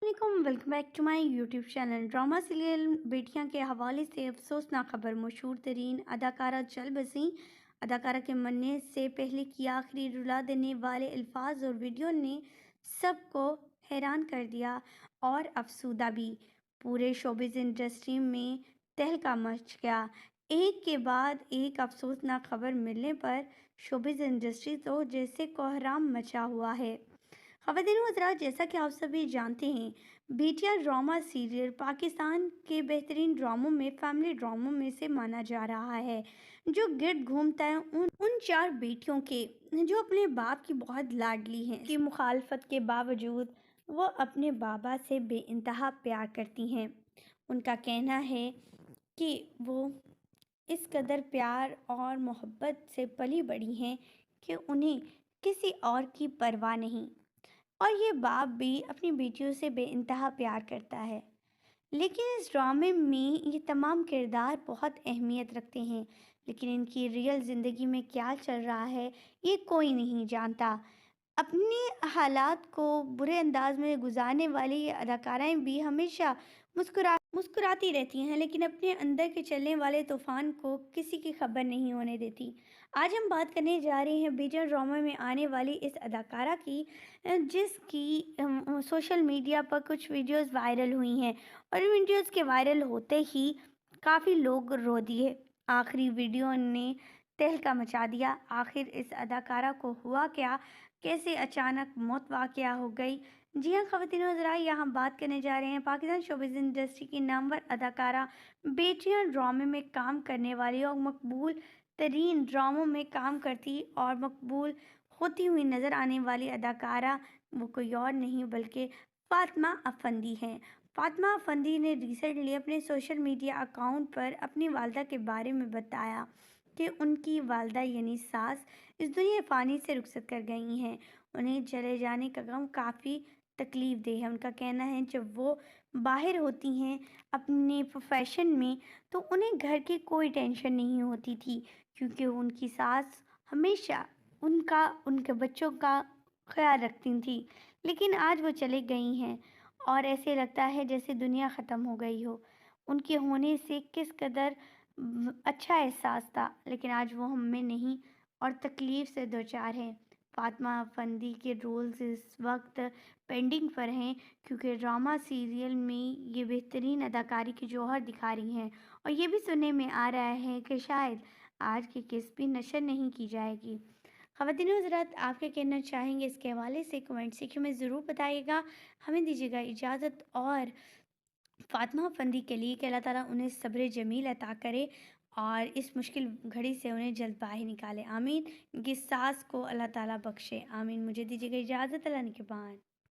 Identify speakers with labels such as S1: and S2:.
S1: अस्सलाम welcome back to my YouTube channel. Drama serial बेटियां के हवाले से अफसोसनाक खबर। मशहूर तरीन अदाकारा चल बसी। अदाकारा के मरने से पहले की आखिरी रुला देने वाले अल्फाज और वीडियो ने सबको हैरान कर दिया और अफसुदा भी। पूरे शोबिज़ इंडस्ट्री में तहलका मच गया। एक के बाद एक अफसोसनाक खबर मिलने पर शोबिज़ इंडस्ट्री तो जैसे कोहराम मचा हुआ है। ख़वातीन व हज़रात, जैसा कि आप सभी जानते हैं, बेटियां ड्रामा सीरियल पाकिस्तान के बेहतरीन ड्रामों में फैमिली ड्रामों में से माना जा रहा है, जो गिरद घूमता है उन चार बेटियों के जो अपने बाप की बहुत लाडली हैं। की मुखालफत के बावजूद वो अपने बाबा से बेइंतहा प्यार करती हैं। उनका कहना है कि वो इस कदर प्यार और मोहब्बत से पली बड़ी हैं कि उन्हें किसी और की परवाह नहीं, और ये बाप भी अपनी बेटियों से बेइंतहा प्यार करता है। लेकिन इस ड्रामे में ये तमाम किरदार बहुत अहमियत रखते हैं, लेकिन इनकी रियल ज़िंदगी में क्या चल रहा है ये कोई नहीं जानता। अपने हालात को बुरे अंदाज में गुजारने वाली ये अदाकाराएँ भी हमेशा मुस्कुराती रहती हैं, लेकिन अपने अंदर के चलने वाले तूफ़ान को किसी की खबर नहीं होने देती। आज हम बात करने जा रहे हैं बेटियां ड्रामा में आने वाली इस अदाकारा की, जिसकी सोशल मीडिया पर कुछ वीडियोस वायरल हुई हैं, और इन वीडियोस के वायरल होते ही काफ़ी लोग रो दिए। आखिरी वीडियो ने तहलका मचा दिया। आखिर इस अदाकारा को हुआ क्या, कैसे अचानक मौत वाक़या हो गई? जी हाँ ख़वातीन व हज़रात, यहाँ बात करने जा रहे हैं पाकिस्तान शोबिज़ इंडस्ट्री की नामवर अदाकारा, बेटियां ड्रामे में काम करने वाली और मकबूल तरीन ड्रामों में काम करती और मकबूल होती हुई नज़र आने वाली अदाकारा वो कोई और नहीं बल्कि फातिमा अफंदी हैं। फातिमा अफंदी ने रिसेंटली अपने सोशल मीडिया अकाउंट पर अपनी वालदा के बारे में बताया कि उनकी वालदा यानी सास इस दुनिया फ़ानी से रुखसत कर गई हैं। उन्हें चले जाने का गम काफ़ी तकलीफ़ दे है। उनका कहना है जब वो बाहर होती हैं अपने प्रोफेशन में तो उन्हें घर की कोई टेंशन नहीं होती थी, क्योंकि उनकी सास हमेशा उनके बच्चों का ख्याल रखती थी। लेकिन आज वो चले गई हैं और ऐसे लगता है जैसे दुनिया ख़त्म हो गई हो। उनके होने से किस कदर अच्छा एहसास था, लेकिन आज वो हम में नहीं और तकलीफ़ से दो चार हैं। फातिमा अफंदी के रोल्स इस वक्त पेंडिंग पर हैं, क्योंकि ड्रामा सीरियल में ये बेहतरीन अदाकारी की जौहर दिखा रही हैं, और ये भी सुनने में आ रहा है कि शायद आज की किस्त भी नशर नहीं की जाएगी। ख़वातीन हज़रात, आप क्या कहना चाहेंगे इसके हवाले से कमेंट सेक्शन में ज़रूर बताइएगा। हमें दीजिएगा इजाज़त, और फातिमा अफंदी के लिए कि अल्लाह ताला उन्हें सब्र जमील अता करे और इस मुश्किल घड़ी से उन्हें जल्द बाहर निकाले। आमीन। इनकी सास को अल्लाह ताला बख्शे। आमीन। मुझे दीजिएगा इजाज़त। अल्लाह निगहबान।